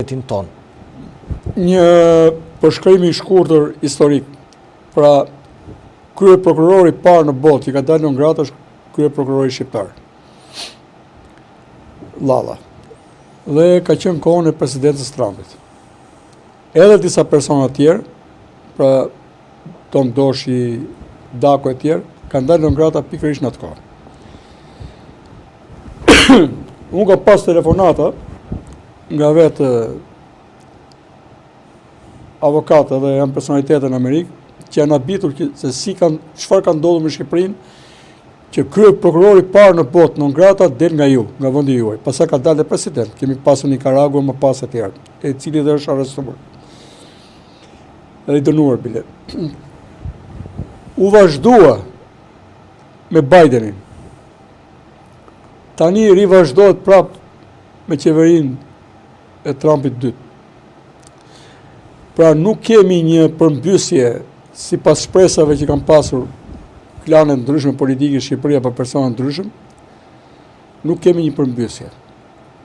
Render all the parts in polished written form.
shtetin tonë? Një përshkrim i shkurtër historik. Pra, krye prokurori parë në botë që ka dalë në ngratë është krye prokurori shqiptar. Lalla. Dhe ka qenë kohën e presidentës Trumpit. Edhe disa persona tjerë, pra Tom Doshi, Dako e tjerë, kanë dalë në ngrata pikërisht në atë kohë. Unë ka pas telefonata nga vetë avokatë dhe janë personalitete në Amerikë, që janë habitur se çfarë ka ndodhur me Shqipërinë, që krye prokurori parë në botë non grata del nga ju, nga vendi juaj. Pastaj ka dalë president, kemi pasur Nicaragua më pas e tjerë, e cili dhe është arrestuar. Edhe i dënuar bile. U vazhdua me Bidenin. Tani rivazhdohet prapë me qeverinë e Trumpit dytë. Pra nuk kemi një përmbysje si pas shpresave që kanë pasur klanet ndryshme politike Shqipëria për persona ndryshëm, nuk kemi një përmbysje.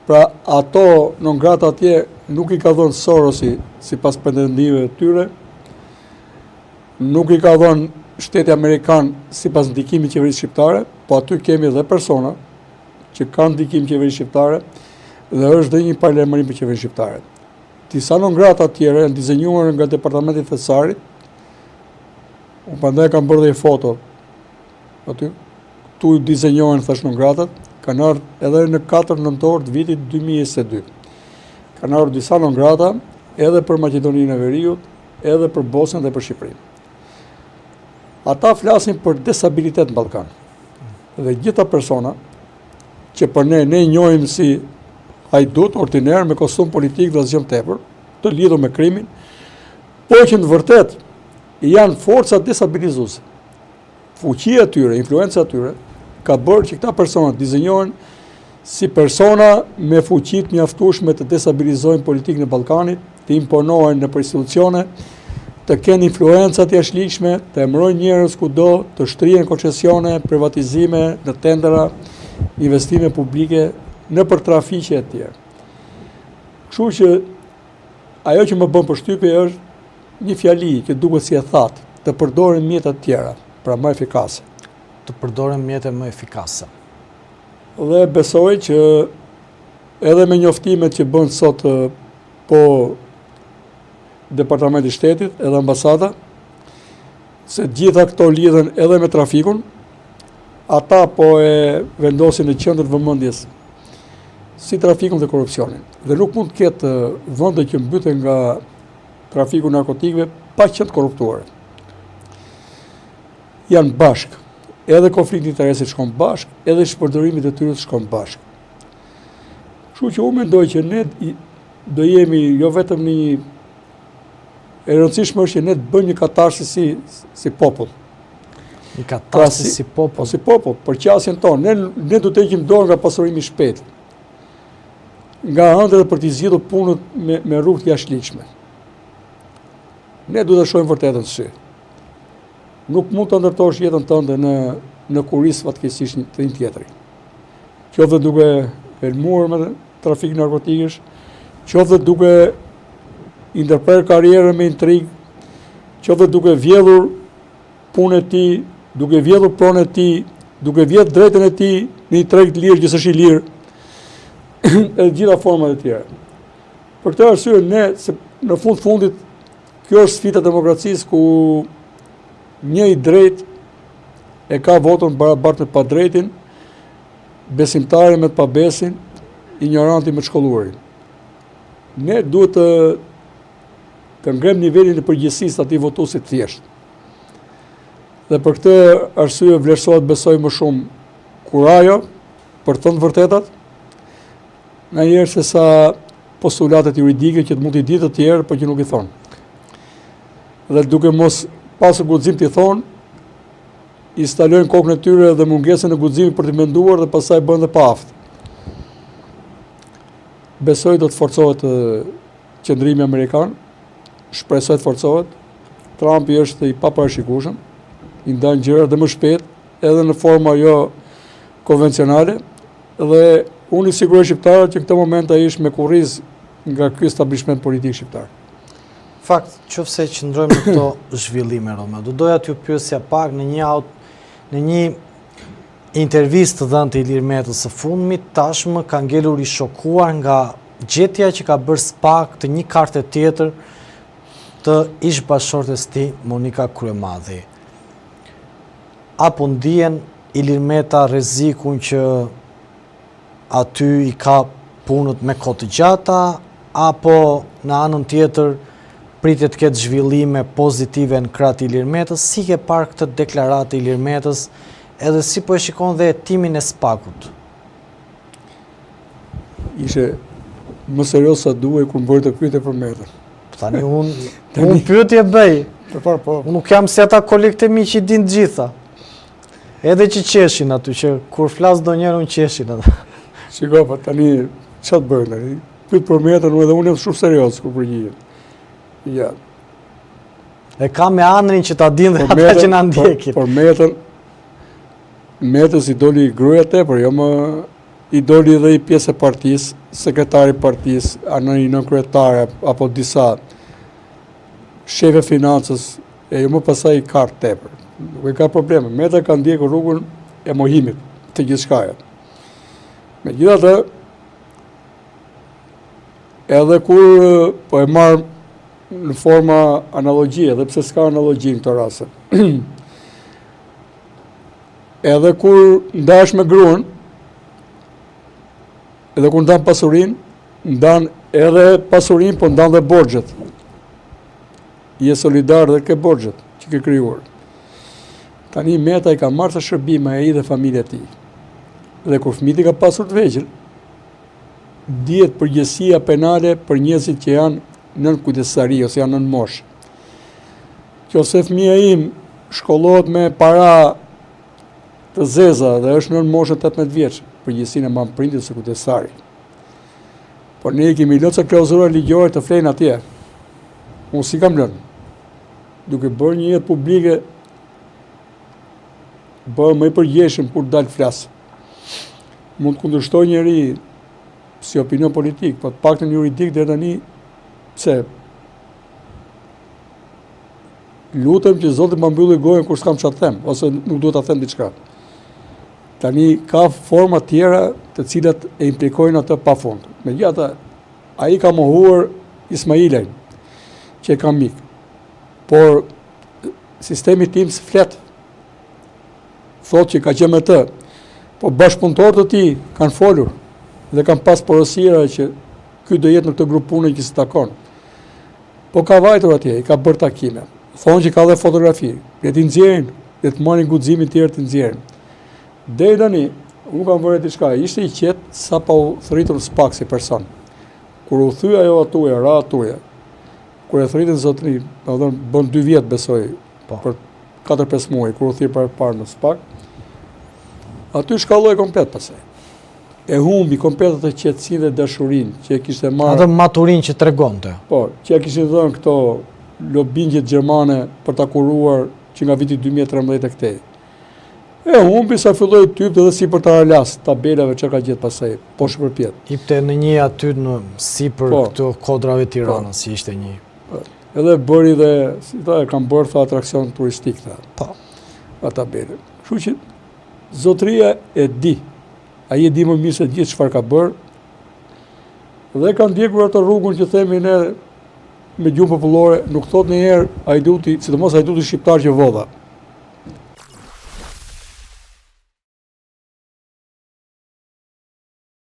Pra ato non grata atje nuk i ka dhënë Sorosi si pas pretendimeve të tyre, nuk i ka dhënë Shteti Amerikan si pas ndikimit qeverisë shqiptare, po aty kemi dhe persona që kanë ndikim qeverisë shqiptare dhe është dhe një paralajmërim për qeverinë shqiptare. Disa non grata tjera janë dizenjuar nga Departamenti i Thesarit. Unë prandaj kam bërë dhe një foto aty. Tu dizenjohen thash non gratat, kanë ardhur edhe në 4 nëntor të vitit 2022. Kanë ardhur disa non grata edhe për Maqedoninë e Veriut, edhe për Bosnjën dhe për Shqipërinë. Ata flasin për destabilitet në Ballkan. Dhe gjitha persona që për ne njohim si hajdut ordiner me kostum politik dhe asgjë tepër, të lidhur me krimin, po që në vërtet janë forca destabilizuese. Fuqia e tyre, influenca e tyre ka bërë që këta persona dizenjohen si persona me fuqit mjaftueshme të destabilizojnë politikën e Ballkanit, të imponohen në institucione, të kenë influenca të jashtëligjshme, të emërojnë njerëz kudo, të shtrihen koncesione, privatizime në tendera, investime publike në për trafiqe e tjerë. Kështu që ajo që më bën përshtypje është një fjali që duket si e thatë, të përdoren mjete të tjera, pra më efikase. Të përdoren mjete më efikase. Dhe besoj që edhe me njoftimet që bën sot po Departamenti i Shtetit, edhe ambasada, se gjitha këto lidhen edhe me trafikun, ata po e vendosin në qendër të vëmendjes si trafikun dhe korrupsionin. Dhe nuk mund të ketë vende që mbyten nga trafiku i narkotikëve pa qenë të korruptuar. Janë bashk, edhe konflikti i interesit shkon bashk, edhe shpërdorimit e tyre shkon bashk. Kështu që unë mendoj që ne do jemi jo vetëm një e rëndësishme është që ne të bëjmë një katarsis si popull. Një katarsis si popull? Si popull, për qasjen tonë. Ne du të heqim dorë nga pasurimi i shpejtë. Nga ëndrrat për t'i zgjidhur punët me rrugë të jashtëligjshme. Ne du të shohim vërtetën sy. Nuk mund të ndërtosh jetën tënde në kuris fatkeqësisht të një tjetri. Qoftë duke helmuar me trafik narkotikësh, qoftë duke i ndërprer karrierën me intrigë, qoftë duke vjedhur punën e tij, duke vjedhur pronën e tij, duke vjedhur drejtën e tij në një treg të lirë që s'është i lirë, e gjitha format e tjera. Për këtë arsye ne, në fundit, kjo është sfida e demokracisë ku një i drejt e ka votën barabartë me padrejtin, besimtari me të pabesin, ignoranti me të shkolluarin. Ne duhet të ngrem nivelin e përgjegjësisë të atij votuesit thjesht. Dhe për këtë arsye vlerësohet besoj më shumë kurajo për të thënë vërtetat, ndonjëherë se sa postulatet juridike që të mund t'i ditë të tjerë, por që nuk i thonë. Dhe duke mos pasur guxim t'i thonë, instalojnë kokën e tyre dhe mungesën e guximit për të menduar dhe pastaj bën dhe pa aftë. Besoj do të forcohet qendrimi amerikan, shpresoj të forcohet. Trumpi është i paparashikueshëm, i ndan gjërat dhe më shpejt, edhe në forma jo konvencionale, dhe unë i siguroj shqiptarët që në këtë moment ai është me kurriz nga ky establishment politik shqiptar. Fakt, qofse qëndrojmë në këto zhvillime, Roma, do doja t'ju pyesja pak në një intervistë të dhënë të Ilir Metës së fundmit, tashmë ka ngelur i shokuar nga gjetja që ka bërë SPAK të një karte tjetër të ish bashkëshortes tij Monika Kryemadhi. Apo ndihen Ilir Meta rrezikun që aty i ka punët me kohë të gjata, apo në anën tjetër pritet të ketë zhvillime pozitive në krah të Ilir Metës? Si ke parë këtë deklaratë Ilir Metës, edhe si po e shikon dhe hetimin e SPAK-ut? Ishe më serioz sa duhej kur bëri të pyetje për Metën. Tani unë pyetje bëj. Po. Unë nuk jam si ata kolegët e mi që i din të gjitha. Edhe që qeshin aty, që kur flas donjëherë unë qeshin atë. Shiko, po tani çfarë bëjnë tani? Pyet për Metën, edhe unë jam shumë serioz kur përgjigjem. Ja. E ka me anërin që ta din dhe ata që na ndjekin. Por Metës i doli gruaja tepër, jo më i doli edhe i pjesë e partisë, sekretari i partisë, nën kryetare apo disa shefe financës, e jo më pasaj i kartë tepër. Nuk e ka probleme. Meta ka ndjekur rrugën e mohimit të gjithçkaja. Megjithatë, edhe kur po e marr në forma analogjie, edhe pse s'ka analogji në këtë rast. Edhe kur ndash me gruan, edhe kur ndan pasurinë, ndan edhe pasurinë, po ndan dhe borxhet. Je solidar dhe ke borxhet që ke krijuar. Tani Meta i ka marrë të shërbime ai dhe familja e tij. Dhe kur fëmijët ka pasur të vegjël, dihet përgjegjësia penale për njerëzit që janë nën kujdesari ose janë nën moshë. Nëse fëmia im shkollohet me para të zeza dhe është nën moshën 18 vjeç, përgjegjësinë e mban prindit ose kujdesari. Por ne kemi lënë klauzura ligjore të flenë atje. Unë si kam lënë. Duke bërë një jetë publike, bërë më i përgjeshëm kur dalë flasë. Mund të kundërshtoj njëri si opinion politik, po të paktën juridik dhe tani, pse lutem që Zoti më mbylli gojën kur s'kam çfarë them, ose nuk duhet ta them diçka. Tani ka forma tjera të cilat e implikojnë atë pafund. Megjithatë, ai ka mohuar Ismailin, që e ka mik. Por sistemi tim s'flet. Thotë që ka qenë me të, po bashkëpunëtorët e tij kanë folur dhe kanë pas porosira që ky do jetë në këtë grup pune që s'i takon. Po ka vajtur atje, i ka bërë takime. Thonë që ka dhe fotografi, le t'i nxjerrin, le të marrin guximin tjerë të nxjerrin. Deri tani, unë kam vërejt diçka, ishte i qetë sa pa u thritur SPAK si person. Kur u thy ajo atuja, ra atuja, kur e thritën zotëri, bën 2 vjet besoj, për 4-5 muaj, kur u thirë për parë në SPAK, aty shkalloj komplet pasaj. E humbi komplet atë qetësinë dhe dashurinë që e kishte marrë. Atë maturinë që tregonte. Po, që e kishin dhënë këto lobingjet gjermane për ta kuruar që nga viti 2013 e këtej. E humbi sa filloi typ edhe si për ta las tabelave që ka gjetë pasaj, poshtë përpjet. Ipte në një aty në sipër këto kodrave Tiranës, si ishte një. Edhe bëri dhe, si ta e kam bërë, tha, atrakcion turistik, tha. Po. A tabele. Kështu që zotëria e di. Ai e di më mirë se gjithë çfarë ka bërë. Dhe ka ndjekur atë rrugën që themi ne me gjuhë popullore, nuk thot ndonjëherë Hajduti, sidomos Hajduti shqiptar që vodha.